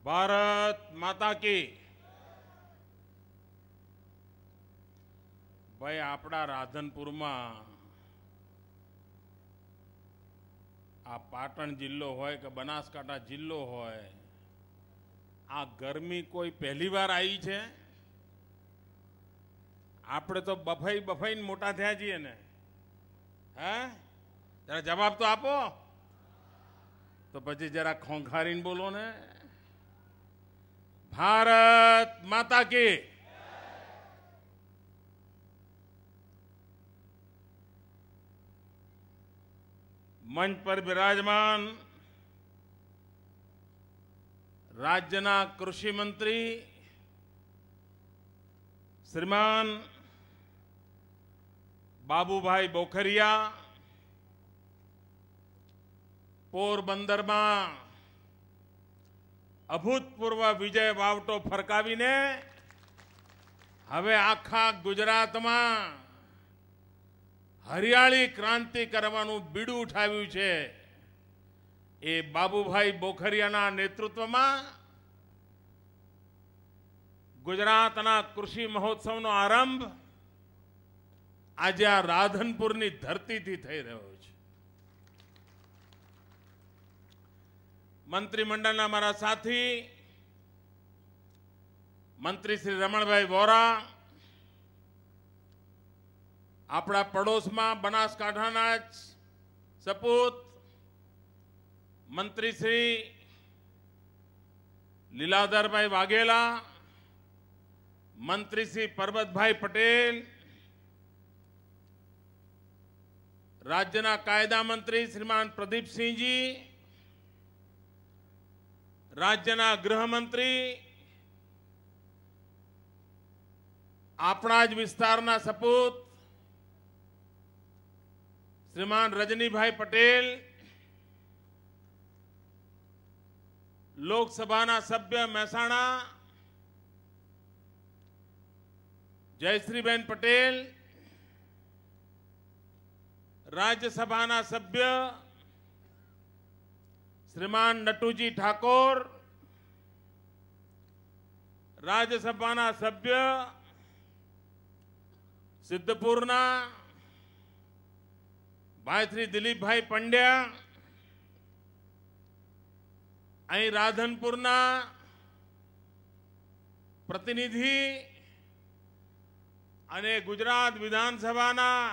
ભારત માતા કી। ભાઈ આપણા રાધનપુરમાં આ પાટણ જિલ્લો હોય કે બનાસકાંઠા જિલ્લો હોય, આ ગરમી કોઈ પહેલી વાર આવી છે? આપણે તો બફાઈને મોટા થયા છીએ ને, હે? જરા જવાબ તો આપો, તો પછી જરા ખોંખારીને બોલો ને। ભારત માતા કી। મંચ પર બિરાજમાન રાજ્યના કૃષિ મંત્રી શ્રીમાન બાબુભાઈ બોખરિયા, પોરબંદરમાં અભૂતપૂર્વ વિજય વાવટો ફરકાવીને હવે આખા ગુજરાતમાં હરિયાળી ક્રાંતિ કરવાનું બીડું ઉઠાવ્યું છે। એ બાબુભાઈ બોખરિયાના નેતૃત્વમાં ગુજરાતના કૃષિ મહોત્સવનો આરંભ આજે આ રાધનપુરની ધરતીથી થઈ રહ્યો છે। મંત્રીમંડળના મારા સાથી મંત્રી શ્રી રમણભાઈ વોરા, આપણા પડોશમાં બનાસકાંઠાના જ સપૂત મંત્રી શ્રી લીલાધરભાઈ વાઘેલા, મંત્રી શ્રી પરબતભાઈ પટેલ, રાજ્યના કાયદા મંત્રી શ્રીમાન પ્રદીપસિંહજી, રાજ્યના ગૃહમંત્રી, આપણા જ વિસ્તારના સપૂત શ્રીમાન રજનીભાઈ પટેલ, લોકસભાના સભ્ય મહેસાણા જયશ્રીબેન પટેલ, રાજ્યસભાના સભ્ય શ્રીમાન નટુજી ઠાકોર, રાજ્યસભાના સભ્ય સિદ્ધપુરના ભાઈ શ્રી દિલીપભાઈ પંડ્યા, અહીં રાધનપુરના પ્રતિનિધિ અને ગુજરાત વિધાનસભાના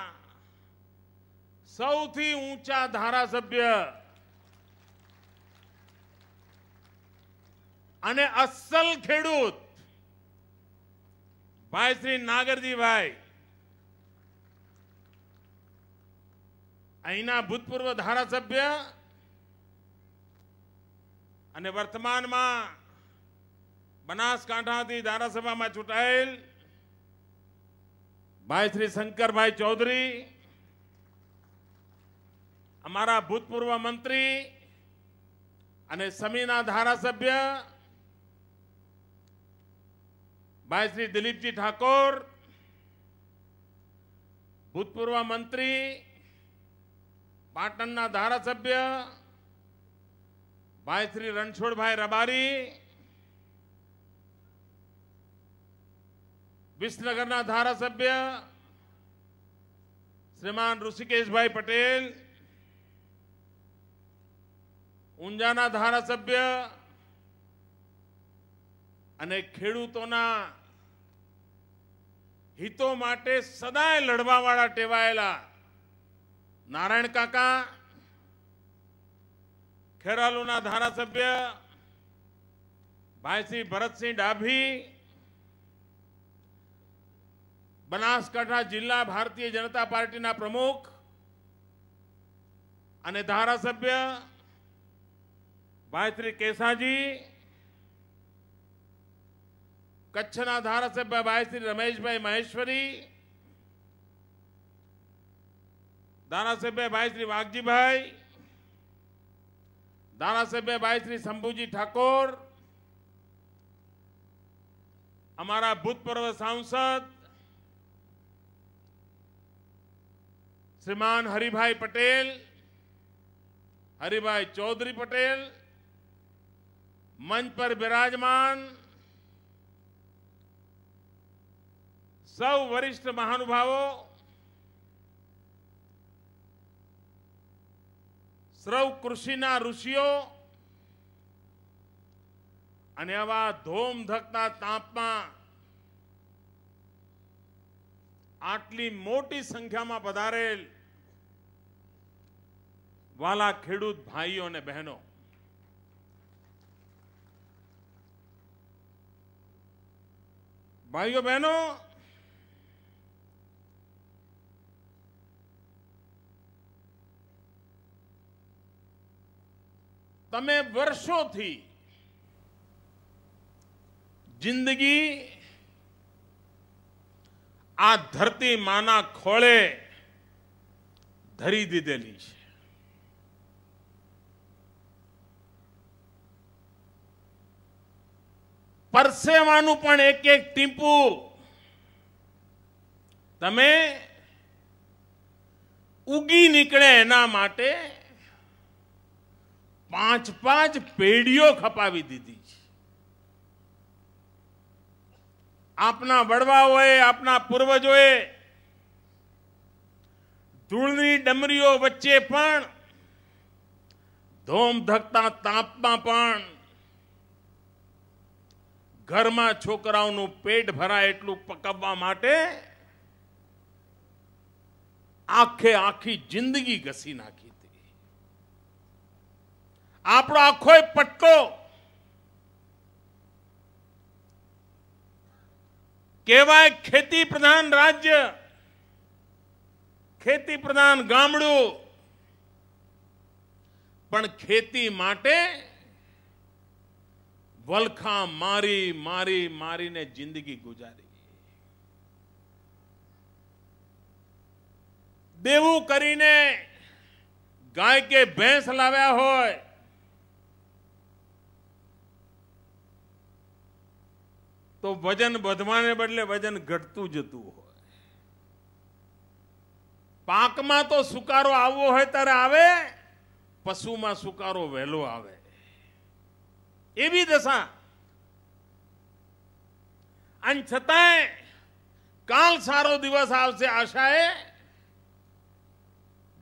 સૌથી ઊંચા ધારાસભ્ય અને અસલ ખેડૂત ભાઈ શ્રી નાગરજીભાઈ, અહીંના ભૂતપૂર્વ ધારાસભ્ય અને વર્તમાનમાં બનાસકાંઠાથી ધારાસભામાં ચૂંટાયેલ ભાઈ શ્રી શંકરભાઈ ચૌધરી, અમારા ભૂતપૂર્વ મંત્રી અને સમીના ધારાસભ્ય ભાઈ શ્રી દિલીપજી ઠાકોર, ભૂતપૂર્વ મંત્રી પાટણના ધારાસભ્ય ભાઈ શ્રી રણછોડભાઈ રબારી, વિસનગરના ધારાસભ્ય શ્રીમાન ઋષિકેશભાઈ પટેલ, ઊંઝાના ધારાસભ્ય અને ખેડૂતોના હિતો માટે સદાય લડવાવાળા ટેવાયેલા નારાયણ કાકા, ખેરાલુના ધારાસભ્ય ભાઈ શ્રી ભરતસિંહ ડાભી, બનાસકાંઠા જિલ્લા ભારતીય જનતા પાર્ટીના પ્રમુખ અને ધારાસભ્ય ભાઈ શ્રી કેસાજી, કચ્છના ધારાસભ્ય ભાઈ શ્રી રમેશભાઈ મહેશ્વરી, ધારાસભ્ય ભાઈ શ્રી વાઘજીભાઈ, ધારાસભ્ય ભાઈ શ્રી શંભુજી ઠાકોર, અમારા ભૂતપૂર્વ સાંસદ श्रीमान हरिभाई पटेल, हरिभाई चौधरी पटेल, मंच पर विराजमान સૌ વરિષ્ઠ મહાનુભાવો, સૌ કૃષિના ઋષિઓ અને આવા ધોમધકતા તાપમાં આટલી મોટી સંખ્યામાં પધારેલ વાલા ખેડૂત ભાઈઓ અને બહેનો, ભાઈઓ બહેનો, તમે વર્ષોથી જિંદગી આ ધરતી માના ખોળે ધરી દીધેલી છે. પરસેવાનું પણ એક એક ટીપું તમે ઉગી નીકળે એના માટે 5-5 પેઢીઓ ખપાવી દીધી છે. આપના વડવાઓએ, આપના પૂર્વજોએ ધૂળની ડમરીઓ વચ્ચે પણ ધોમધકતા તાપમાં પણ ઘરમાં છોકરાઓનું પેટ ભરાય એટલું પકવવા માટે આખી જિંદગી ઘસી નાખી હતી. આપણો આખો પટ્ટો કહેવાય ખેતી પ્રધાન રાજ્ય, ખેતી પ્રધાન ગામડું, પણ ખેતી માટે વલખા મારીને જિંદગી ગુજારી. દેવું કરીને ગાય કે ભેંસ લાવ્યા હોય તો વજન વધવાને બદલે વજન ઘટતું જતું હોય. પાકમાં તો સુકારો આવવો હોય ત્યારે આવે, પશુમાં સુકારો વહેલો આવે, એવી દશા. અને છતાંય કાલ સારો દિવસ આવશે આશાએ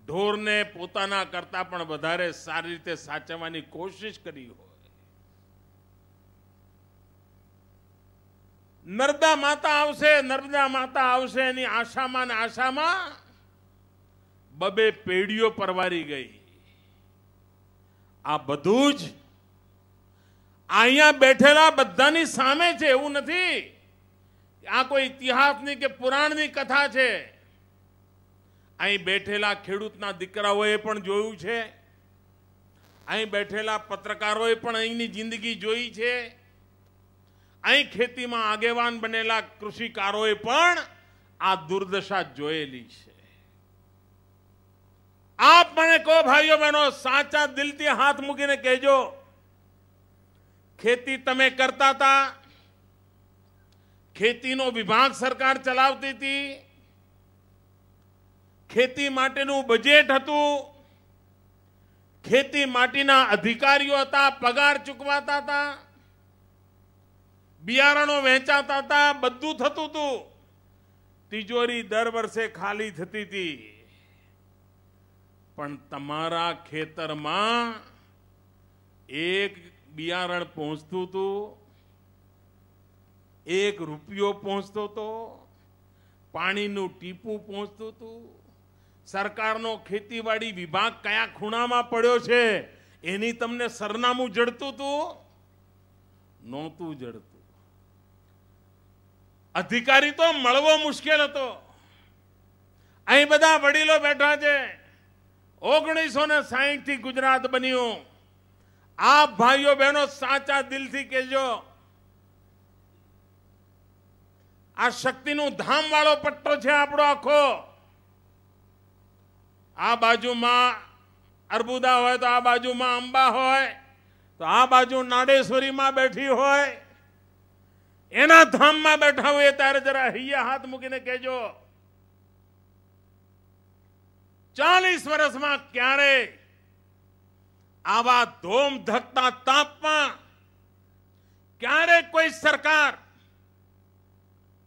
ઢોરને પોતાના કરતા પણ વધારે સારી રીતે સાચવવાની કોશિશ કરી હોય. નર્મદા માતા આવશે એની આશામાં 2 પેઢીઓ પરવારી ગઈ. આ બધું જ અહીંયા બેઠેલા બધાની સામે છે, એવું નથી. આ કોઈ ઇતિહાસની કે પુરાણની કથા છે. અહીં બેઠેલા ખેડૂતના દીકરાઓએ પણ જોયું છે, અહીં બેઠેલા પત્રકારોએ પણ અહીંની જિંદગી જોઈ છે, અહીં ખેતીમાં આગેવાન બનેલા કૃષિકારોએ પણ આ દુર્દશા જોયેલી છે. આપ મને કહો ભાઈઓ બહેનો, સાચા દિલથી હાથ મૂકીને કહેજો, ખેતી તમે કરતા હતા, ખેતીનો વિભાગ સરકાર ચલાવતી હતી, ખેતી માટેનું બજેટ હતું, ખેતી માટેના અધિકારીઓ હતા, પગાર ચૂકવાતા હતા, બિયારણો વહેંચાતા હતા, બધું થતું હતું. તિજોરી દર વર્ષે ખાલી થતી હતી, પણ તમારા ખેતરમાં એક બિયારણ પહોંચતું હતું, 1 રૂપિયો પહોંચતો હતો, પાણીનું ટીપું પહોંચતું હતું. સરકારનો ખેતીવાડી વિભાગ કયા ખૂણામાં પડ્યો છે એની તમને સરનામું જડતું હતું? નહોતું જડતું. અધિકારી તો મળવો મુશ્કેલ હતો. અહીં બધા વડીલો બેઠા છે. 1960 થી ગુજરાત બન્યું. આપ ભાઈઓ બહેનો સાચા દિલથી કહેજો, આ શક્તિનું ધામ વાળો પટ્ટો છે આપણો આખો. આ બાજુમાં અર્બુદા હોય તો આ બાજુમાં અંબા હોય તો આ બાજુ નાડેશ્વરીમાં બેઠી હોય, એના ધામમાં બેઠા હોય ત્યારે જરા હૈયા હાથ મૂકીને કહેજો, 40 વર્ષમાં ક્યારે આવા ધોમ ધકતા તાપમાં ક્યારેક કોઈ સરકાર,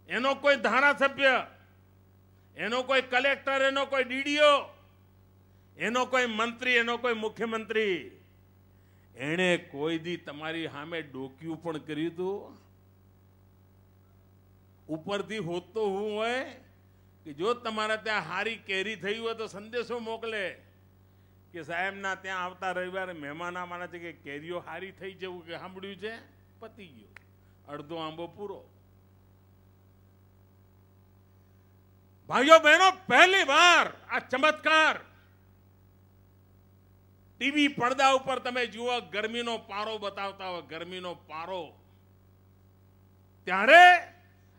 એનો કોઈ ધારાસભ્ય, એનો કોઈ કલેક્ટર, એનો કોઈ ડીડીઓ, એનો કોઈ મંત્રી, એનો કોઈ મુખ્યમંત્રી, એણે કોઈ દી તમારી સામે ડોક્યું પણ કર્યું હતું? ઉપરથી હોત તો હું હોય કે જો તમારે ત્યાં હારી કેરી થઈ હોય તો સંદેશો મોકલે કે સાહેબના ત્યાં આવતા રવિવારે મહેમાન આવવાના છે કે કેરીઓ હારી થઈ જવું કે સાંભળ્યું છે, પતી ગયું, અડધો આંબો પૂરો. ભાઈઓ બહેનો, પહેલી વાર આ ચમત્કાર ટીવી પડદા ઉપર તમે જુઓ, ગરમીનો પારો બતાવતા હોય, ગરમીનો પારો, ત્યારે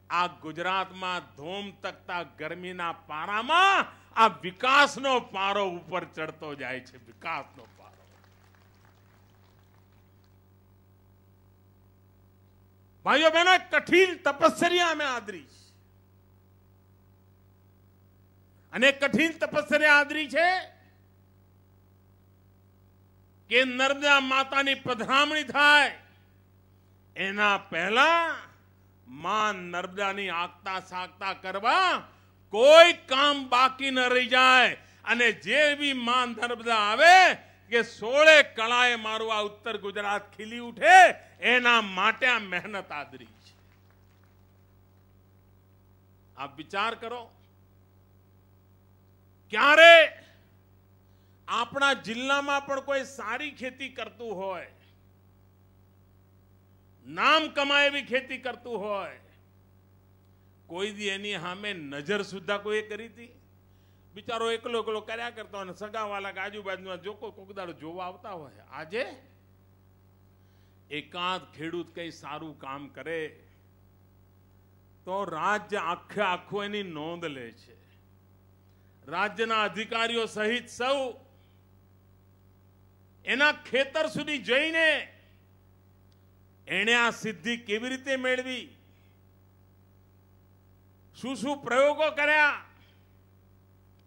આ ગુજરાતમાં ધોમ તકતા ગરમીના પારામાં આ વિકાસનો પારો ઉપર ચડતો જાય છે, વિકાસનો પારો. ભાઈઓ બહેનો, કઠિન તપસ્યા અમે આદરી છે, અને કઠિન તપસ્યા આદરી છે કે નર્મદા માતાની પધરામણી થાય એના પહેલા માં નર્મદાની આગતા સાગતા કરવા કોઈ કામ બાકી ન રહી જાય, અને જે બી માં નર્મદા આવે કે 16 કળાએ મારું આ ઉત્તર ગુજરાત ખીલી ઉઠે, એના માટે આ મહેનત આદરી છે. આપ વિચાર કરો, ક્યારે આપણા જિલ્લામાં પણ કોઈ સારી ખેતી કરતું હોય, નામ કમાય એવી ખેતી કરતું હોય, કોઈ દી એની સામે નજર સુદ્ધા કોઈ કરી હતી? બિચારો એકલો એકલો કર્યા કરતો હોય, સગાવાલા કે આજુબાજુમાં જો કોઈક દાડો જોવા આવતા હોય. આજે એકાદ ખેડૂત કઈ સારું કામ કરે તો રાજ્ય આખે આખું એની નોંધ લે છે. રાજ્યના અધિકારીઓ સહિત સૌ એના ખેતર સુધી જઈને એણે આ સિદ્ધિ કેવી રીતે મેળવી, શું શું પ્રયોગો કર્યા,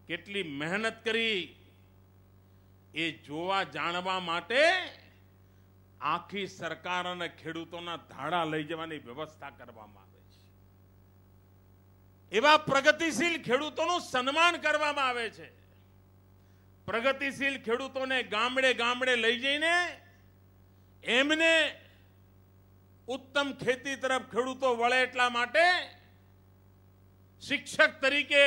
કેટલી મહેનત કરી, એ જોવા જાણવા માટે આખી સરકાર અને ખેડૂતોના ધાડા લઈ જવાની વ્યવસ્થા કરવામાં આવે છે. એવા પ્રગતિશીલ ખેડૂતોનું સન્માન કરવામાં આવે છે. પ્રગતિશીલ ખેડૂતોને ગામડે ગામડે લઈ જઈને એમને ઉત્તમ ખેતી તરફ ખેડૂતો વળે એટલા માટે શિક્ષક તરીકે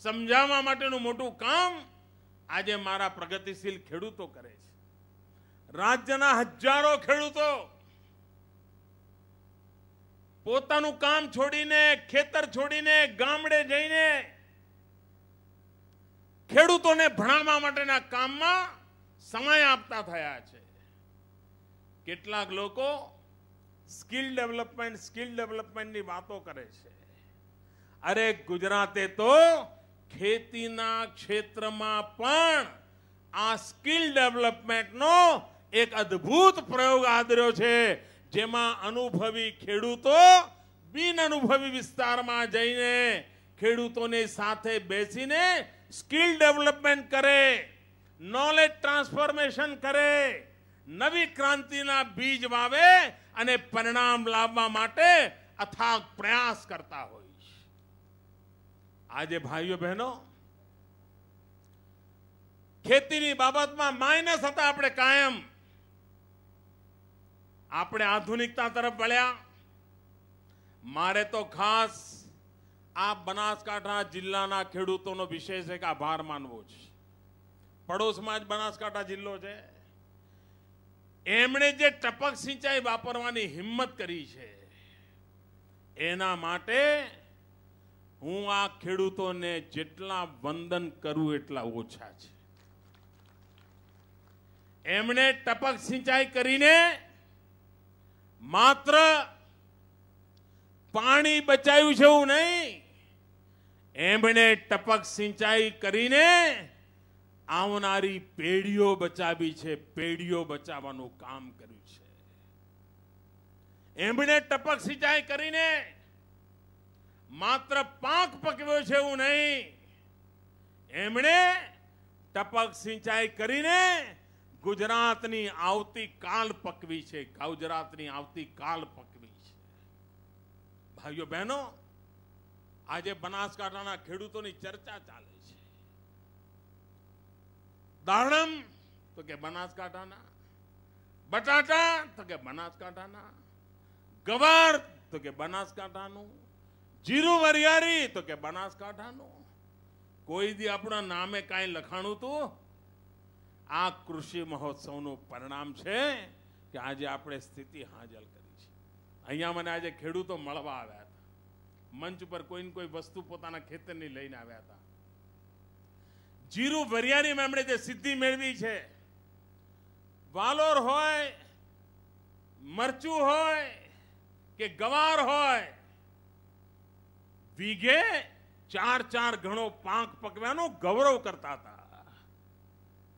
સમજાવવા માટેનું મોટું કામ આજે મારા પ્રગતિશીલ ખેડૂતો કરે છે. રાજ્યના હજારો ખેડૂતો પોતાનું કામ છોડીને, ખેતર છોડીને ગામડે જઈને ખેડૂતોને ભણાવવા માટેના કામમાં સમય આપતા થયા છે. કેટલાક લોકો સ્કિલ ડેવલપમેન્ટની વાતો કરે છે. અરે ગુજરાતે તો ખેતીના ક્ષેત્રમાં પણ આ સ્કિલ ડેવલપમેન્ટનો એક અદ્ભુત પ્રયોગ આદર્યો છે, જેમાં અનુભવી ખેડૂતો બિન અનુભવી વિસ્તારમાં જઈને ખેડૂતોની સાથે બેસીને સ્કિલ ડેવલપમેન્ટ કરે, નોલેજ ટ્રાન્સફોર્મેશન કરે, નવી ક્રાંતિના બીજ વાવે અને પરિણામ લાવવા માટે અથાગ પ્રયાસ કરતા હોય. આજે ભાઈઓ બહેનો, ખેતીની બાબતમાં માઇનસ હતા આપણે કાયમ. આપણે આધુનિકતા તરફ વળ્યા. મારે તો ખાસ આ બનાસકાંઠા જિલ્લાના ખેડૂતોનો વિશેષ એક આભાર માનવો છે. પડોશમાં જ બનાસકાંઠા જિલ્લો છે. એમણે જે ટપક સિંચાઈ વાપરવાની હિંમત કરી છે, એના માટે હું આ ખેડૂતોને જેટલા વંદન કરું એટલા ઓછા છે. એમણે ટપક સિંચાઈ કરીને માત્ર પાણી બચાવ્યું છે એવું નહીં, એમણે ટપક સિંચાઈ કરીને આવનારી પેઢીઓ બચાવી છે, પેઢીઓ બચાવવાનું કામ કર્યું છે. એમણે ટપક સિંચાઈ કરીને માત્ર પાક પકવ્યો છે એવું નહીં, એમણે ટપક સિંચાઈ કરીને ગુજરાતની આવતીકાલ પકવી છે, ગુજરાતની આવતીકાલ પકવી છે. ભાઈઓ બહેનો, આજે બનાસકાંઠાના ખેડૂતોની ચર્ચા ચાલે છે. દાડમ તો કે બનાસકાંઠાના, બટાટા તો કે બનાસકાંઠાના, ગવાર તો કે બનાસકાંઠાનું, જીરું વરિયાળી તો કે બનાસકાંઠાનું. કોઈ દી આપણા નામે કાંઈ લખાણું તું? આ કૃષિ મહોત્સવનું પરિણામ છે કે આજે આપણે સ્થિતિ હાંસલ કરી છે. અહીંયા મને આજે ખેડૂતો મળવા આવ્યા હતા. મંચ પર કોઈને કોઈ વસ્તુ પોતાના ખેતરની લઈને આવ્યા હતા. જીરું વરિયાળીમાં એમણે જે સિદ્ધિ મેળવી છે, વાલોર હોય, મરચું હોય કે ગવાર હોય, વીઘે 4 ગણો પાંખ પકવાનો ગૌરવ કરતા હતા.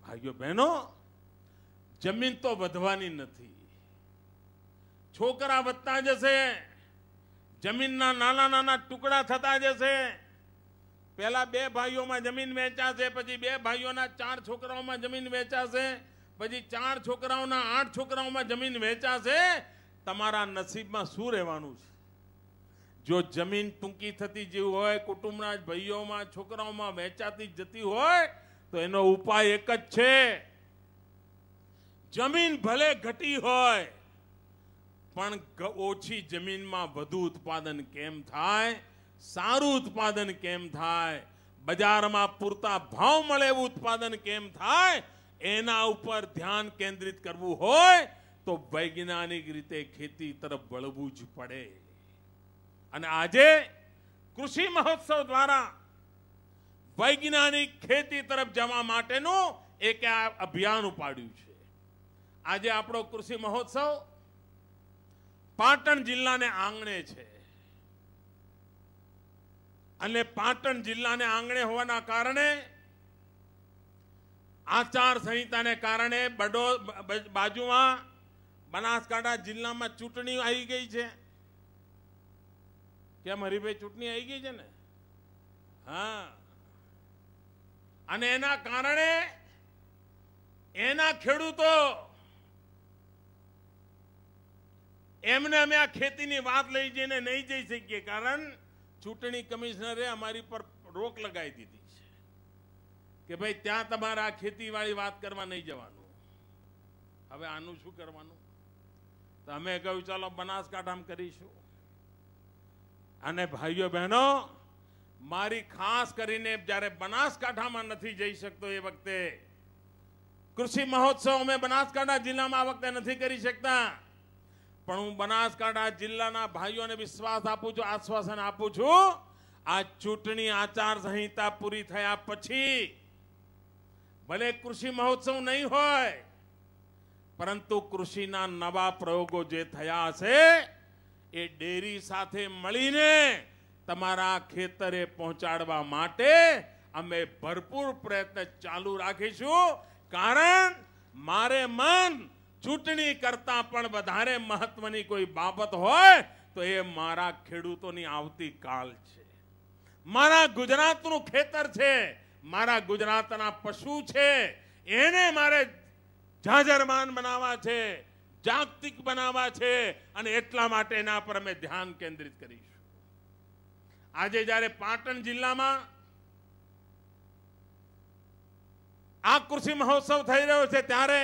ભાઈઓ બહેનો, જમીન તો વધવાની નથી, છોકરા વધતા જશે, જમીનના નાના નાના ટુકડા થતા જશે. પહેલા 2 ભાઈઓમાં જમીન વેચાશે, પછી 2 ભાઈઓના 4 છોકરાઓમાં જમીન વેચાશે, પછી 4 છોકરાઓના 8 છોકરાઓમાં જમીન વેચાશે. તમારા નસીબમાં શું રહેવાનું છે? જો જમીન ટૂંકી થતી જેવું હોય, કુટુંબના ભાઈઓમાં છોકરાઓમાં વેચાતી જતી હોય, તો એનો ઉપાય એક જ છે. જમીન ભલે ઘટી હોય, પણ ઓછી જમીનમાં વધુ ઉત્પાદન કેમ થાય, સારું ઉત્પાદન કેમ થાય, બજારમાં પૂરતા ભાવ મળે એવું ઉત્પાદન કેમ થાય, એના ઉપર ધ્યાન કેન્દ્રિત કરવું હોય તો વૈજ્ઞાનિક રીતે ખેતી તરફ વળવું જ પડે. અને આજે કૃષિ મહોત્સવ દ્વારા વૈજ્ઞાનિક ખેતી તરફ જવા માટેનું એક અભિયાન ઉપાડ્યું છે. આજે આપણો કૃષિ મહોત્સવ પાટણ જિલ્લાને આંગણે છે. અને પાટણ જિલ્લાને આંગણે હોવાના કારણે, આચાર સંહિતાને કારણે બાજુમાં બનાસકાંઠા જિલ્લામાં ચૂંટણી આવી ગઈ છે. કેમ હરિભાઈ, ચૂંટણી આવી ગઈ છે ને? હા. અને એના કારણે એના ખેડૂતો એમને અમે આ ખેતીની વાત લઈ જઈને નહીં જઈ શકીએ, કારણ ચૂંટણી કમિશનરે અમારી પર રોક લગાવી દીધી છે કે ભાઈ ત્યાં તમારે આ ખેતીવાળી વાત કરવા નહીં જવાનું. હવે આનું શું કરવાનું? તો અમે કહ્યું ચાલો બનાસકાંઠામાં કરીશું. અને ભાઈઓ બહેનો, મારી ખાસ કરીને જ્યારે બનાસકાંઠામાં નથી જઈ શકતો એ વખતે કૃષિ મહોત્સવ અમે બનાસકાંઠા જિલ્લામાં આ વખતે નથી કરી શકતા, પણ હું બનાસકાંઠા જિલ્લાના ભાઈઓને વિશ્વાસ આપું છું, આશ્વાસન આપું છું, આ ચૂંટણી આચાર સંહિતા પૂરી થયા પછી ભલે કૃષિ મહોત્સવ નહીં હોય, પરંતુ કૃષિના નવા પ્રયોગો જે થયા હશે એ ડેરી સાથે મળીને તમારા ખેતરે પહોંચાડવા માટે અમે ભરપૂર પ્રયત્ન ચાલુ રાખીશું. કારણ મારે મન ચૂંટણી કરતા પણ વધારે મહત્વની કોઈ બાબત હોય તો એ મારા ખેડૂતોની આવતીકાલ છે, મારા ગુજરાતનું ખેતર છે, મારા ગુજરાતના પશુ છે. એને મારે જાજરમાન બનાવવા છે, જાગતિક બનાવવા છે, અને એટલા માટે એના પર અમે ધ્યાન કેન્દ્રિત કરીશું. આજે જ્યારે પાટણ જિલ્લામાં આ કૃષિ મહોત્સવ થઈ રહ્યો છે, ત્યારે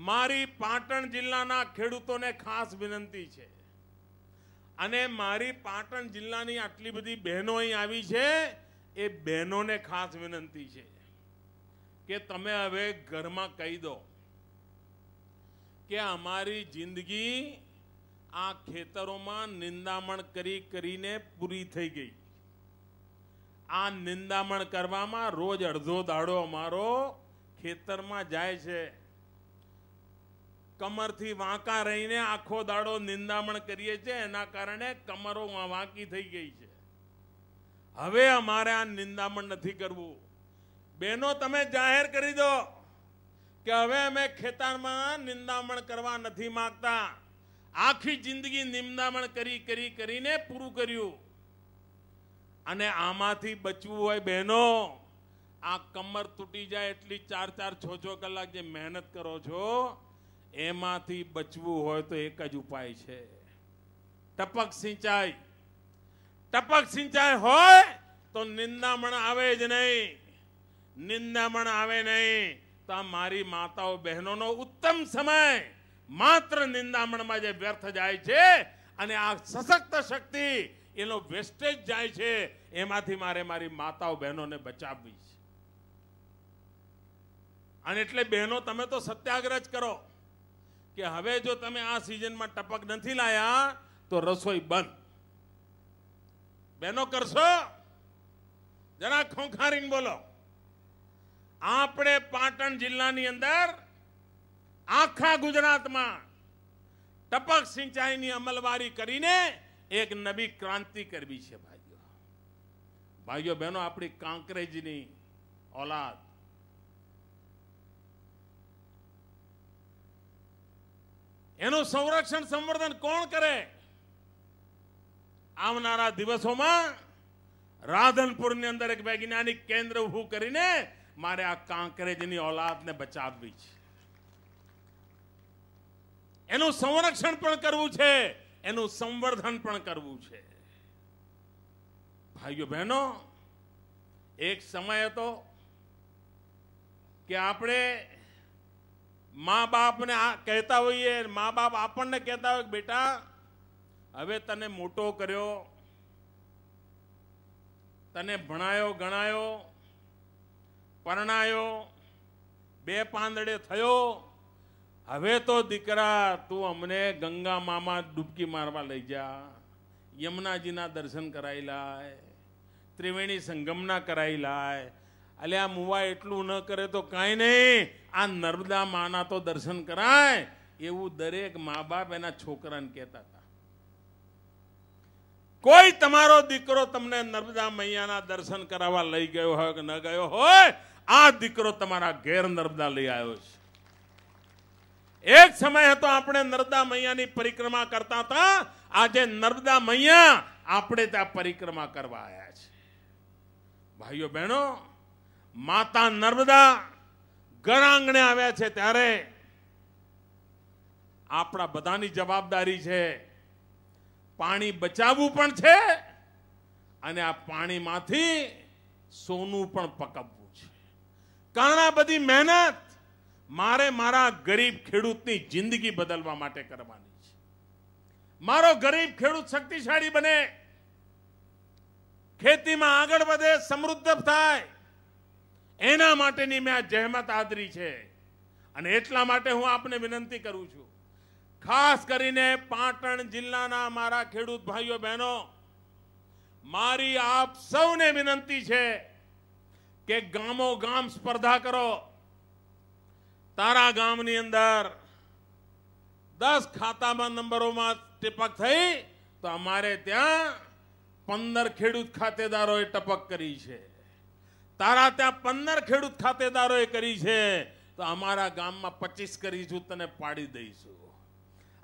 મારી પાટણ જિલ્લાના ખેડૂતોને ખાસ વિનંતી છે, અને મારી પાટણ જિલ્લાની આટલી બધી બહેનો અહીં આવી છે, એ બહેનોને ખાસ વિનંતી છે કે તમે હવે ઘરમાં કહી દો કે અમારી જિંદગી આ ખેતરોમાં નિંદામણ કરીને પૂરી થઈ ગઈ. આ નિંદામણ કરવામાં રોજ અડધો દાડો અમારો ખેતરમાં જાય છે. કમરથી વાંકા રહીને આખો દાડો નિંદામણ કરીએ છીએ, એના કારણે કમરો વાંકી થઈ ગઈ છે. હવે અમારે આ નિંદામણ નથી કરવું. બહેનો, તમે જાહેર કરી દો કે હવે અમે ખેતરમાં નિંદામણ કરવા નથી માંગતા. આખી જિંદગી નિંદામણ કરીને પૂરું કર્યું, અને આમાંથી બચવું હોય બહેનો, આ કમર તૂટી જાય એટલી 4-4, 6-6 કલાક જે મહેનત કરો છો એમાંથી બચવું હોય તો એક જ ઉપાય છે, ટપક સિંચાઈ. ટપક સિંચાઈ હોય તો નિંદામણ આવે જ નહીં. નિંદામણ આવે નહીં તો આ મારી માતાઓ બહેનોનો ઉત્તમ સમય માત્ર નિંદામણમાં જે વ્યર્થ જાય છે અને આ સશક્ત શક્તિ એનો વેસ્ટેજ જાય છે, એમાંથી મારે મારી માતાઓ બહેનોને બચાવવી છે. અને એટલે બહેનો તમે તો સત્યાગ્રહ જ કરો કે હવે જો તમે આ સિઝનમાં ટપક નથી લાયા તો રસોઈ બંધ. બહેનો કરશો? જરા ખોખારીને બોલો. આપણે પાટણ જિલ્લાની અંદર આખા ગુજરાતમાં ટપક સિંચાઈની અમલવારી કરીને એક નવી ક્રાંતિ કરવી છે. ભાઈઓ બહેનો, આપણી કાંકરેજની ઓલાદ એનું સંરક્ષણ સંવર્ધન કોણ કરે? આવનારા દિવસોમાં રાધનપુરની અંદર એક વૈજ્ઞાનિક કેન્દ્ર ઊભું કરીને મારે આ કાંકરેજની ઓલાદને બચાવવી છે. એનું સંરક્ષણ પણ કરવું છે, એનું સંવર્ધન પણ કરવું છે. ભાઈઓ બહેનો, એક સમય હતો કે આપણે મા બાપને કહેતા હોઈએ, મા બાપ આપણને કહેતા હોય કે બેટા હવે તને મોટો કર્યો, તને ભણાયો ગણાયો, પરણાયો, 2 પાંદડે થયો, હવે તો દીકરા તું અમને ગંગા મામા ડૂબકી મારવા લઈ જા, યમુનાજીના દર્શન કરાવી લાય, ત્રિવેણી સંગમના કરાવી લાય. અલ્યા મુવા એટલું ન કરે તો કાંઈ નહીં, આ નર્મદા માના તો દર્શન કરાય. એવું દરેક મા બાપ એના છોકરાને કહેતા હતા. કોઈ તમારો દીકરો તમને નર્મદા મૈયાના દર્શન કરાવવા લઈ ગયો હોય કે ન ગયો હોય, આ દીકરો તમારા ઘેર નર્મદા લઈ આવ્યો છે. એક સમય હતો આપણે નર્મદા મૈયાની પરિક્રમા કરતા હતા. આજે નર્મદા મૈયા આપણે ત્યાં પરિક્રમા કરવા આવ્યા છે. ભાઈઓ બહેનો, માતા નર્મદા ઘર આંગણે આવ્યા છે ત્યારે આપણા બધાની જવાબદારી છે પાણી બચાવવું પણ છે અને આ પાણીમાંથી સોનું પણ પકવવું છે. કારણ આ બધી મહેનત મારે મારા ગરીબ ખેડૂતની જિંદગી બદલવા માટે કરવાની છે. મારો ગરીબ ખેડૂત શક્તિશાળી બને, ખેતીમાં આગળ વધે, સમૃદ્ધ થાય, એના માટેની મેં આ જહેમત આદરી છે. અને એટલા માટે હું આપને વિનંતી કરું છું, ખાસ કરીને પાટણ જિલ્લાના મારા ખેડૂત ભાઈઓ બહેનો, મારી આપ સૌને વિનંતી છે કે ગામો ગામ સ્પર્ધા કરો. તારા ગામની અંદર 10 ખાતામાં નંબરોમાં ટપક થઈ તો અમારે ત્યાં 15 ખેડૂત ખાતેદારોએ ટપક કરી છે. તારા ત્યાં 15 ખેડૂત ખાતેદારોએ કરી છે તો અમારા ગામમાં 25 કરીશું, તને પાડી દઈશું.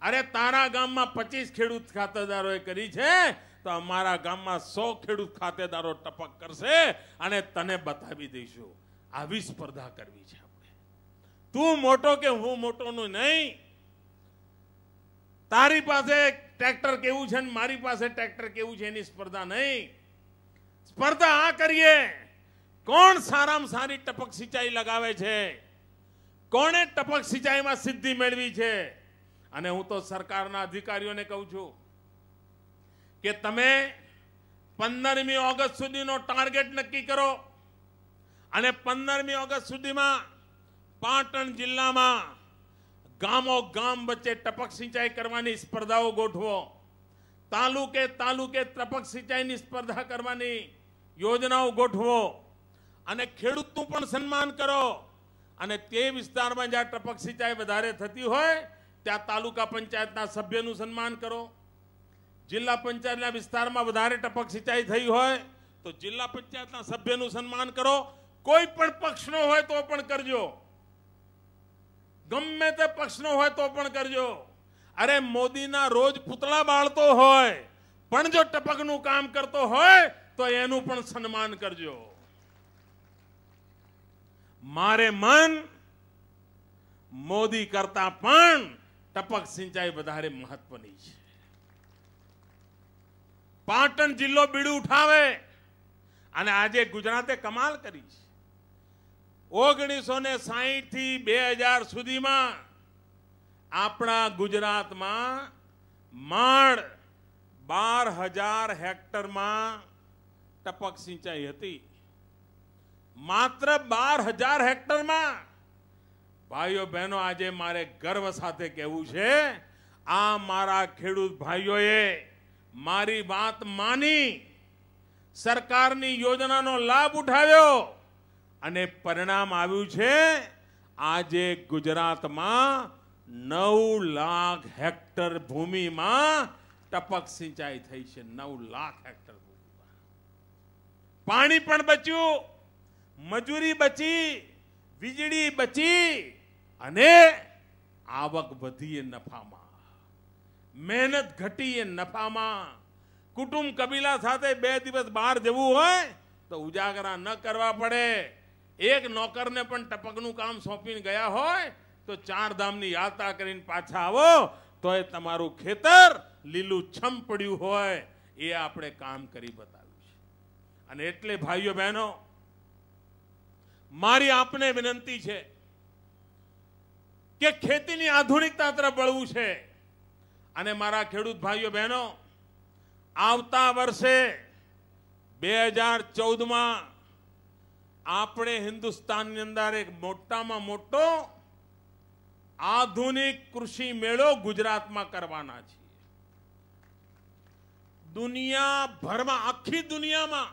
અરે તારા ગામમાં 25 ખેડૂત ખાતેદારોએ કરી છે તો અમારા ગામમાં 100 ખેડૂત ખાતેદારો ટપક કરશે અને તને બતાવી દઈશું. આવી સ્પર્ધા કરવી છે આપણે. તું મોટો કે હું મોટોનું નહીં. તારી પાસે ટ્રેક્ટર કેવું છે ને મારી પાસે ટ્રેક્ટર કેવું છે એની સ્પર્ધા નહીં. સ્પર્ધા આ કરીએ, કોણ સારામાં સારી ટપક સિંચાઈ લગાવે છે, કોણે ટપક સિંચાઈમાં સિદ્ધિ મેળવી છે. અને હું તો સરકારના અધિકારીઓને કહું છું કે તમે 15મી ઓગસ્ટ સુધીનો ટાર્ગેટ નક્કી કરો અને 15મી ઓગસ્ટ સુધીમાં પાટણ જિલ્લામાં ગામો ગામ વચ્ચે ટપક સિંચાઈ કરવાની સ્પર્ધાઓ ગોઠવો. તાલુકે તાલુકે ટપક સિંચાઈની સ્પર્ધા કરવાની યોજનાઓ ગોઠવો અને ખેડૂતનું પણ સન્માન કરો. અને તે વિસ્તારમાં જ્યાં ટપક સિંચાઈ વધારે થતી હોય ત્યાં તાલુકા પંચાયતના સભ્યનું સન્માન કરો. જિલ્લા પંચાયતના વિસ્તારમાં વધારે ટપક સિંચાઈ થઈ હોય તો જિલ્લા પંચાયતના સભ્યનું સન્માન કરો. કોઈ પણ પક્ષનો હોય તો પણ કરજો, ગમે તે પક્ષનો હોય તો પણ કરજો. અરે મોદીના રોજ પુતળા બાળતો હોય પણ જો ટપકનું કામ કરતો હોય તો એનું પણ સન્માન કરજો. મારે મન મોદી કરતા પણ ટપક સિંચાઈ વધારે મહત્વની છે. પાટણ જિલ્લો બીડું ઉઠાવે અને આજે ગુજરાતે કમાલ કરી છે. 1960 થી 2000 સુધીમાં આપણા ગુજરાતમાં માંડ 12,000 હેક્ટરમાં ટપક સિંચાઈ હતી. માત્ર 12,000 હેક્ટરમાં. ભાઈઓ બહેનો, આજે મારે ગર્વ સાથે કહેવું છે, આ મારા ખેડૂત ભાઈઓએ મારી વાત માની, સરકારની યોજનાનો લાભ ઉઠાવ્યો અને પરિણામ આવ્યું છે. આજે ગુજરાતમાં 9 લાખ હેક્ટર ભૂમિમાં ટપક સિંચાઈ થઈ છે. 9 લાખ હેક્ટર ભૂમિમાં પાણી પણ બચ્યું, મજૂરી બચી, વીજળી બચી અને આવક વધી એ નફામાં, મહેનત ઘટી એ નફામાં. કુટુંબ કબીલા સાથે 2 દિવસ બહાર જવું હોય તો ઉજાગરા ન કરવા પડે. એક નોકરને પણ ટપકનું કામ સોંપીને ગયા હોય તો 4 ધામની યાત્રા કરીને પાછા આવો તો એ તમારું ખેતર લીલું છમ પડ્યું હોય એ આપણે કામ કરી બતાવ્યું છે. અને એટલે ભાઈઓ બહેનો, મારી આપને વિનંતી છે કે ખેતીની આધુનિકતા તરફ વળવું છે. અને મારા ખેડૂત ભાઈઓ બહેનો, આવતા વર્ષે 2014માં આપણે હિન્દુસ્તાનની અંદર એક મોટામાં મોટો આધુનિક કૃષિ મેળો ગુજરાતમાં કરવાના છીએ. દુનિયાભરમાં, આખી દુનિયામાં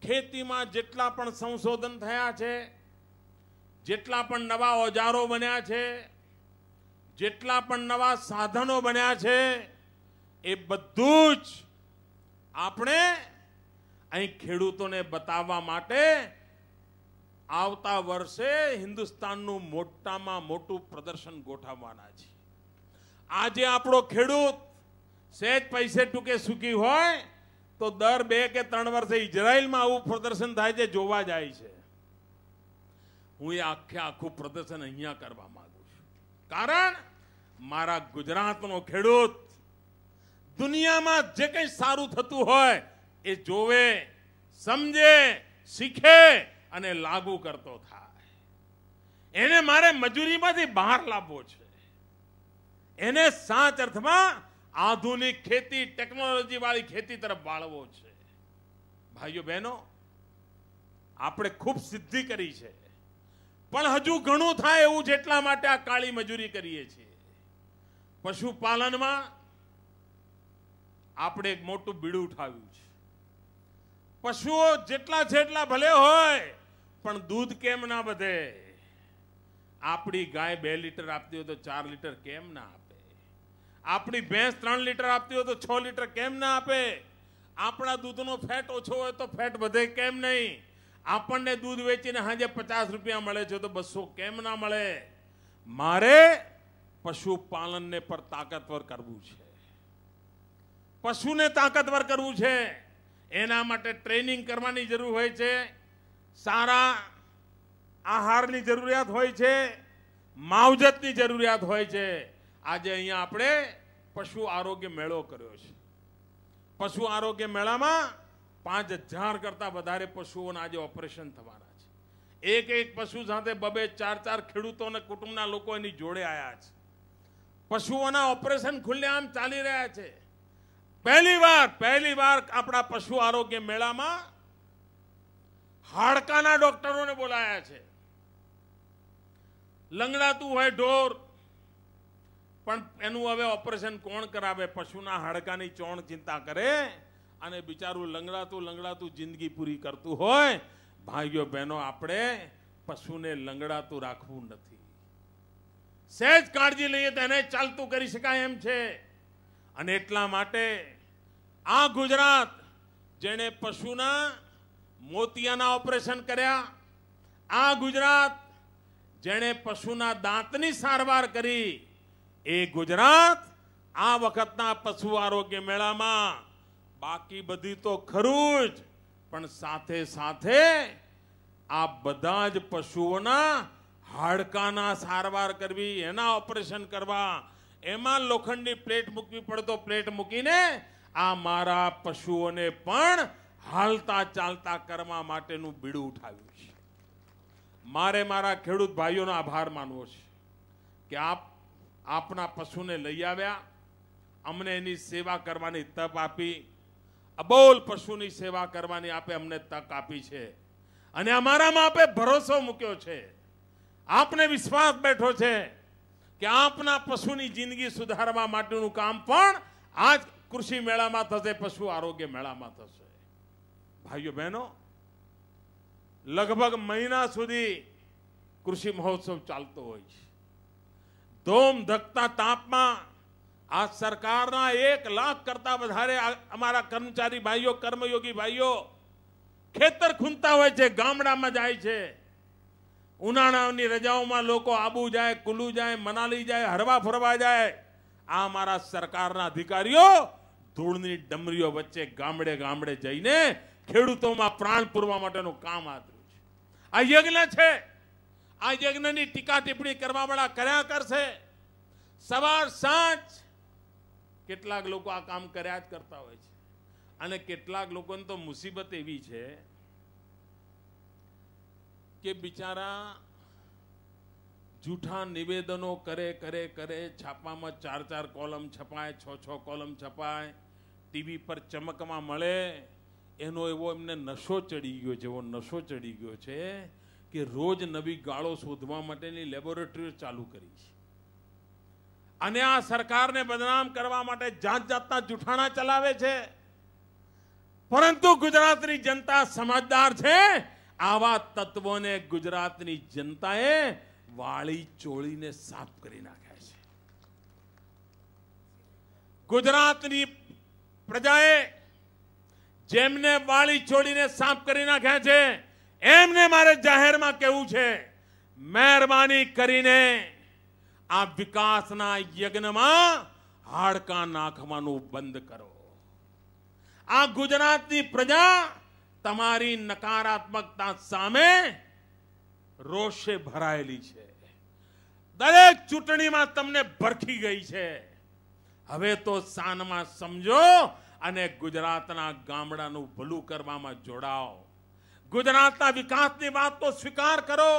ખેતીમાં જેટલા પણ સંશોધન થયા છે, જેટલા પણ નવા ઓજારો બન્યા છે, જેટલા પણ નવા સાધનો બન્યા છે, એ બધું જ આપણે અહીં ખેડૂતોને બતાવવા માટે આવતા વર્ષે હિન્દુસ્તાનનું મોટામાં મોટું પ્રદર્શન ગોઠવવાના છે. આજે આપણો ખેડૂત સહેજ પૈસે ટૂંકે સુખી હોય તો દર 2 કે 3 વર્ષે ઇઝરાયલમાં આવું પ્રદર્શન થાય છે, જોવા જાય છે. હું એ આખું પ્રદર્શન અહીંયા કરવા માંગુ છું. કારણ મારા ગુજરાતનો ખેડૂત દુનિયામાં જે કંઈ સારું થતું હોય એ જોવે, સમજે, શીખે અને લાગુ કરતો થાય. એને મારે મજૂરીમાંથી બહાર લાવવો છે. એને સાચ અર્થમાં આધુનિક ખેતી, ટેકનોલોજી વાળી ખેતી તરફ વાળવો છે. ભાઈઓ બહેનો, આપણે ખૂબ સિદ્ધિ કરી છે, પણ હજુ ઘણું થાય એવું છે. એટલા માટે આ કાળી મજૂરી કરીએ છીએ. પશુપાલનમાં આપણે એક મોટું બીડું ઉઠાવ્યું છે. પશુઓ જેટલા છે એટલા ભલે હોય, પણ દૂધ કેમ ના વધે? આપણી ગાય 2 લીટર આપતી હોય તો 4 લીટર કેમ ના આપે? આપણી ભેંસ 3 લીટર આપતી હોય તો 6 લીટર કેમ ના આપે? આપણા દૂધનો ફેટ ઓછો હોય તો ફેટ વધે કેમ નહીં? આપણને દૂધ વેચીને હાજે 50 રૂપિયા મળે છે તો 200 કેમ ના મળે? મારે પશુપાલનને પર તાકાતવર કરવું છે. પશુને તાકાતવર કરવું છે. એના માટે ટ્રેનિંગ કરવાની જરૂર હોય છે, સારા આહારની જરૂરિયાત હોય છે, માવજતની જરૂરિયાત હોય છે. આજે અહીંયા આપણે પશુ આરોગ્ય મેળો કર્યો છે. પશુ આરોગ્ય મેળામાં 5,000 કરતા વધારે પશુઓના આજે ઓપરેશન થવાના છે. એક પશુ સાથે 2-4 ખેડૂતો અને કુટુંબના લોકો એની જોડે આવ્યા છે. પશુઓના ઓપરેશન ખુલ્લેઆમ ચાલી રહ્યા છે. પહેલી વાર આપણા પશુ આરોગ્ય મેળામાં હાડકાના ડોક્ટરોને બોલાયા છે. લંગડાતું હોય ઢોર, પણ એનું હવે ઓપરેશન કોણ કરાવે? પશુના હાડકાની ચોણ ચિંતા કરે અને બિચારું લંગડાતું જિંદગી પૂરી કરતું હોય. ભાઈઓ બહેનો, આપણે પશુને લંગડાતું રાખવું નથી. સહેજ કાળજી લઈએ તો એને ચાલતું કરી શકાય એમ છે. અને એટલા માટે આ ગુજરાત જેણે પશુના મોતિયાના ઓપરેશન કર્યા, આ ગુજરાત જેણે પશુના દાંતની સારવાર કરી, એ ગુજરાત આ વખતના પશુ આરોગ્ય મેળામાં બાકી બધી તો ખરું જ, પણ સાથે સાથે આ બધા જ પશુઓના હાડકાના સારવાર કરવી, એના ઓપરેશન કરવા, એમાં લોખંડની પ્લેટ મૂકવી પડે તો પ્લેટ મૂકીને આ મારા પશુઓને પણ હાલતા ચાલતા કરવા માટેનું બીડું ઉઠાવ્યું છે. મારે મારા ખેડૂત ભાઈઓનો આભાર માનવો છે કે આપના પશુને લઈ આવ્યા, અમને એની સેવા કરવાની તક આપી, અબોલ પશુની સેવા કરવાની આપે અમને તક આપી છે. અને અમારામાં આપે ભરોસો મૂક્યો છે, આપને વિશ્વાસ બેઠો છે કે આપના પશુની જિંદગી સુધારવા માટેનું કામ પણ આજ કૃષિ મેળામાં થશે, પશુ આરોગ્ય મેળામાં થશે. ભાઈઓ બહેનો, લગભગ મહિના સુધી કૃષિ મહોત્સવ ચાલતો હોય છે. ધોમ ધકતા તાપમાં આ સરકારના 1 લાખ કરતા વધારે અમારા કર્મચારી ભાઈઓ, કર્મયોગી ભાઈઓ ખેતર ખૂંદતા હોય છે, ગામડામાં જાય છે. ઉનાળાની રજાઓમાં લોકો આબુ જાય, કુલુ જાય, મનાલી જાય, હરવા ફરવા જાય. આ અમારા સરકારના અધિકારીઓ ધૂળની ડમરીઓ વચ્ચે ગામડે ગામડે જઈને ખેડૂતોમાં પ્રાણ પૂરવા માટેનું કામ આદર્યું છે. આ યજ્ઞ છે. આ યજ્ઞની ટીકા ટિપ્પણી કરવા વાળા કર્યા કરશે. સવાર સાંજ કેટલાક લોકો આ કામ કર્યા જ કરતા હોય છે. અને કેટલાક લોકોને તો મુસીબત એવી છે કે બિચારા જૂઠા નિવેદનો કરે કરે કરે, છાપામાં 4 કોલમ છપાય, 6 કોલમ છપાય, ટીવી પર ચમકમાં મળે. એનો એવો એમને નશો ચડી ગયો છે, એવો નશો ચડી ગયો છે કે રોજ નવી ગાળો શોધવા માટેની લેબોરેટરીઓ ચાલુ કરી છે. અને આ સરકારને બદનામ કરવા માટે જાત જાતના જૂઠાણા ચલાવે છે. પરંતુ ગુજરાતની જનતા સમજદાર છે. આવા તત્વોને ગુજરાતની જનતાએ વાળી ચોળીને સાફ કરી નાખ્યા છે. ગુજરાતની પ્રજાએ જેમને વાળી ચોળીને સાફ કરી નાખ્યા છે, એમને મારે જાહેરમાં કહેવું છે, મહેરબાની કરીને આ વિકાસના યજ્ઞમાં હાડકાં નાખવાનું બંધ કરો. આ ગુજરાતની પ્રજા તમારી નકારાત્મકતા સામે રોષે ભરાયેલી છે. દરેક ચૂંટણીમાં તમને ભરખી ગઈ છે. હવે તો સાનમાં સમજો અને ગુજરાતના ગામડાનું ભલું કરવામાં જોડાઓ. ગુજરાતના વિકાસની વાત તો સ્વીકાર કરો.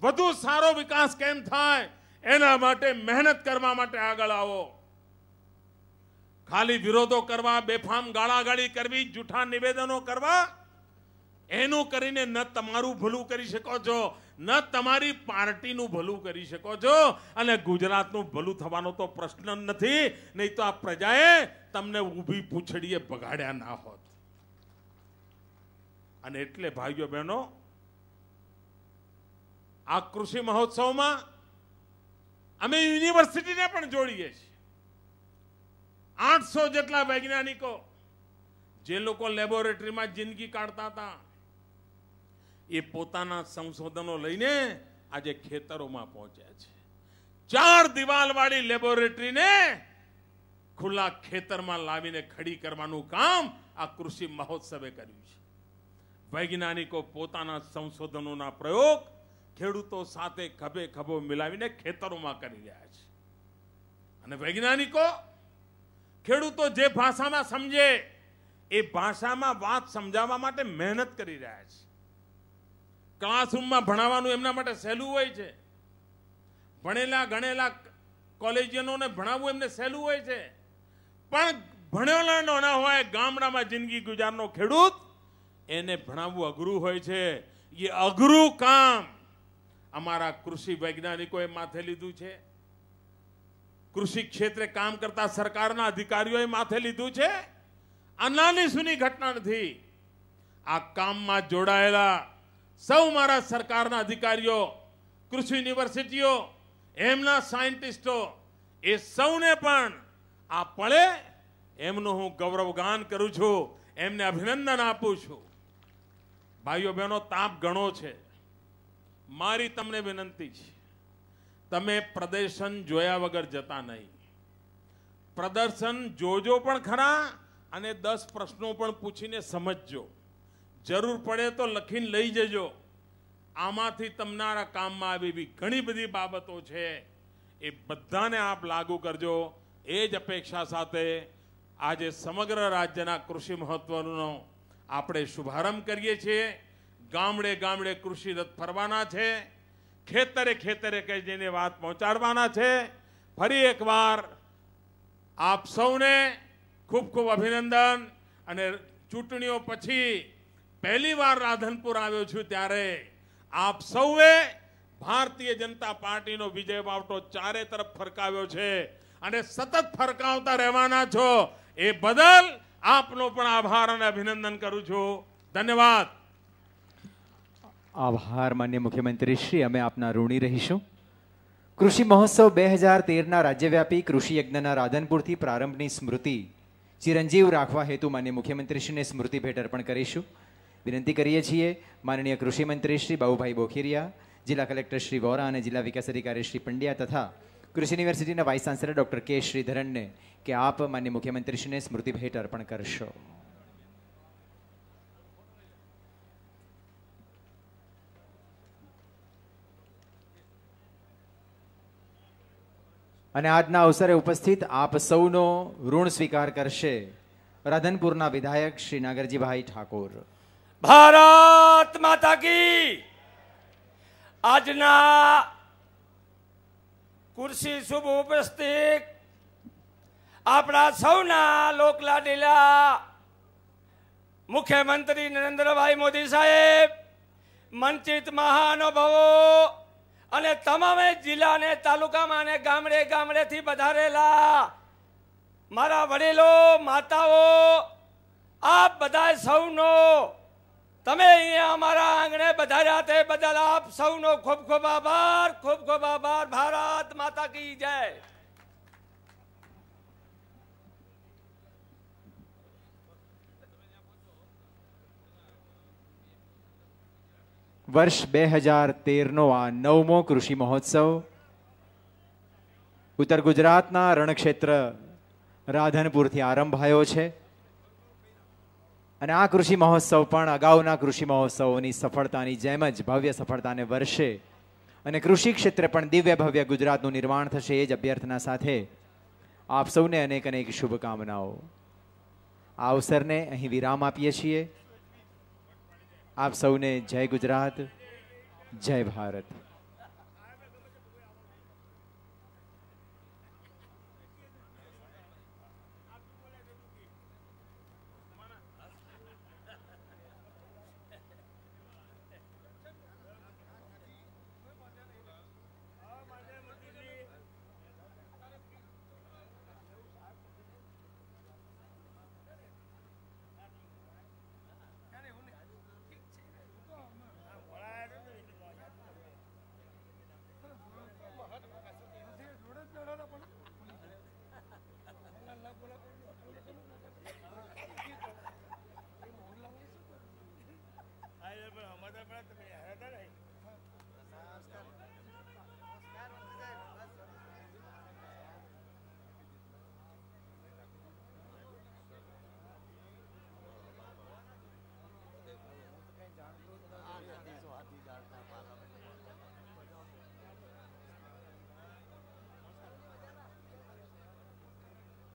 વધુ સારો વિકાસ કેમ થાય એના માટે મહેનત કરવા માટે આગળ આવો. ખાલી વિરોધો કરવા, બેફામ ગાળાગાળી કરવી, જૂઠા નિવેદનો કરવા, એનું કરીને ન તમારું ભલું કરી શકો છો, ન તમારી પાર્ટીનું ભલું કરી શકો છો. અને ગુજરાતનું ભલું થવાનો તો પ્રશ્ન જ નથી. નહીં તો આ પ્રજાએ તમને ઊભી પૂંછડીએ બગાડ્યા ના હોત. અને એટલે ભાઈઓ બહેનો, આ કૃષિ મહોત્સવમાં અમે યુનિવર્સિટીને પણ જોડીએ છીએ. 800 જેટલા વૈજ્ઞાનિકો, જે લોકો લેબોરેટરીમાં જિંદગી કાઢતા હતા, એ પોતાના સંશોધનો લઈને આજે ખેતરોમાં પહોંચ્યા છે. 4 દિવાલવાળી લેબોરેટરીને ખુલ્લા ખેતરમાં લાવીને ખડી કરવાનું કામ આ કૃષિ મહોત્સવે કર્યું છે. વૈજ્ઞાનિકો પોતાના સંશોધનોના પ્રયોગ ખેડૂતો સાથે ખભે ખભો મિલાવીને ખેતરોમાં કરી રહ્યા છે. અને વૈજ્ઞાનિકો ખેડૂતો જે ભાષામાં સમજે એ ભાષામાં વાત સમજાવવા માટે મહેનત કરી રહ્યા છે. ક્લાસરૂમમાં ભણાવવાનું એમના માટે સહેલું હોય છે. ભણેલા ગણેલા કોલેજિયનોને ભણાવવું એમને સહેલું હોય છે. પણ ભણેલાનો ના હોય, ગામડામાં જિંદગી ગુજારનો ખેડૂત, એને ભણાવવું અઘરું હોય છે. એ અઘરું કામ અમારા કૃષિ વૈજ્ઞાનિકોએ માથે લીધું છે. કૃષિ ક્ષેત્રે કામ કરતા સરકારના અધિકારીઓએ માથે લીધું છે. આ નાની સૂની ઘટના નથી. આ કામમાં જોડાયેલા સૌ મારા સરકારના અધિકારીઓ, કૃષિ યુનિવર્સિટીઓ, એમના સાયન્ટિસ્ટો, એ સૌને પણ આ પળે એમનું હું ગૌરવગાન કરું છું, એમને અભિનંદન આપું છું. ભાઈઓ બહેનો, તાપ ઘણો છે. મારી તમને વિનંતી છે, તમે પ્રદર્શન જોયા વગર જતા નહીં. પ્રદર્શન જોજો પણ ખરા અને 10 પ્રશ્નો પણ પૂછીને સમજજો. જરૂર પડે તો લખીને લઈ જજો. આમાંથી તમારા કામમાં આવે એવી ઘણી બધી બાબતો છે, એ બધાને આપ લાગુ કરજો. એ જ અપેક્ષા સાથે આજે સમગ્ર રાજ્યના કૃષિ મહોત્સવનો આપણે શુભારંભ કરીએ છીએ. ગામડે ગામડે કૃષિ રથ ફરવાના છે, ખેતરે ખેતરે કઈ જઈને વાત પહોંચાડવાના છે. ફરી એકવાર આપ સૌને ખૂબ ખૂબ અભિનંદન. અને ચૂંટણીઓ પછી પહેલી વાર રાધનપુર આવ્યો છું ત્યારે આપ સૌએ ભારતીય જનતા પાર્ટીનો વિજય વાવટો ચારે તરફ ફરકાવ્યો છે અને સતત ફરકાવતા રહેવાના છો. એ બદલ આપનો પણ આભાર અને અભિનંદન કરું છું. ધન્યવાદ. આભાર માનનીય મુખ્યમંત્રી શ્રી, અમે આપના ઋણી રહીશું. કૃષિ મહોત્સવ 2013ના રાજ્યવ્યાપી કૃષિ યજ્ઞના રાધનપુરથી પ્રારંભની સ્મૃતિ ચિરંજીવ રાખવા હેતુ માનનીય મુખ્યમંત્રીશ્રીને સ્મૃતિ ભેટ અર્પણ કરીશું. વિનંતી કરીએ છીએ માનનીય કૃષિ મંત્રી શ્રી બાબુભાઈ બોખીરિયા, જિલ્લા કલેક્ટર શ્રી વોરા અને જિલ્લા વિકાસ અધિકારી શ્રી પંડ્યા તથા કૃષિ યુનિવર્સિટીના વાઇસ ચાન્સેલર ડોક્ટર કે શ્રીધરનને કે આપ માનનીય મુખ્યમંત્રીશ્રીને સ્મૃતિ ભેટ અર્પણ કરશો. અને આજના અવસરે ઉપસ્થિત આપ સૌનો ઋણ સ્વીકાર કરશે રાધનપુરના વિધાયક શ્રી નાગરજીભાઈ ઠાકોર. ભારત માતા કી. આજના કુર્સી શુભ ઉપસ્થિત આપણા સૌના લોકલાડીલા મુખ્યમંત્રી નરેન્દ્રભાઈ મોદી સાહેબ, મંચિત મહાનુભાવો અને તમામ જિલ્લા અને તાલુકામાં અને ગામડે ગામડેથી પધારેલા મારા વડીલો, માતાઓ, આપ બધા સૌનો, તમે અહીંયા અમારા આંગણે પધાર્યા તે બદલ આપ સૌનો ખૂબ ખૂબ આભાર, ખૂબ ખૂબ આભાર. ભારત માતા કી જય. વર્ષ 2013નો આ 9મો કૃષિ મહોત્સવ ઉત્તર ગુજરાતના રણક્ષેત્ર રાધનપુરથી આરંભાયો છે. અને આ કૃષિ મહોત્સવ પણ અગાઉના કૃષિ મહોત્સવોની સફળતાની જેમ જ ભવ્ય સફળતાને વર્ષે અને કૃષિ ક્ષેત્રે પણ દિવ્ય ભવ્ય ગુજરાતનું નિર્માણ થશે, એ જ અભ્યર્થના સાથે આપ સૌને અનેક અનેક શુભકામનાઓ. આ અવસરને અહીં વિરામ આપીએ છીએ. આપ સૌને જય ગુજરાત, જય ભારત.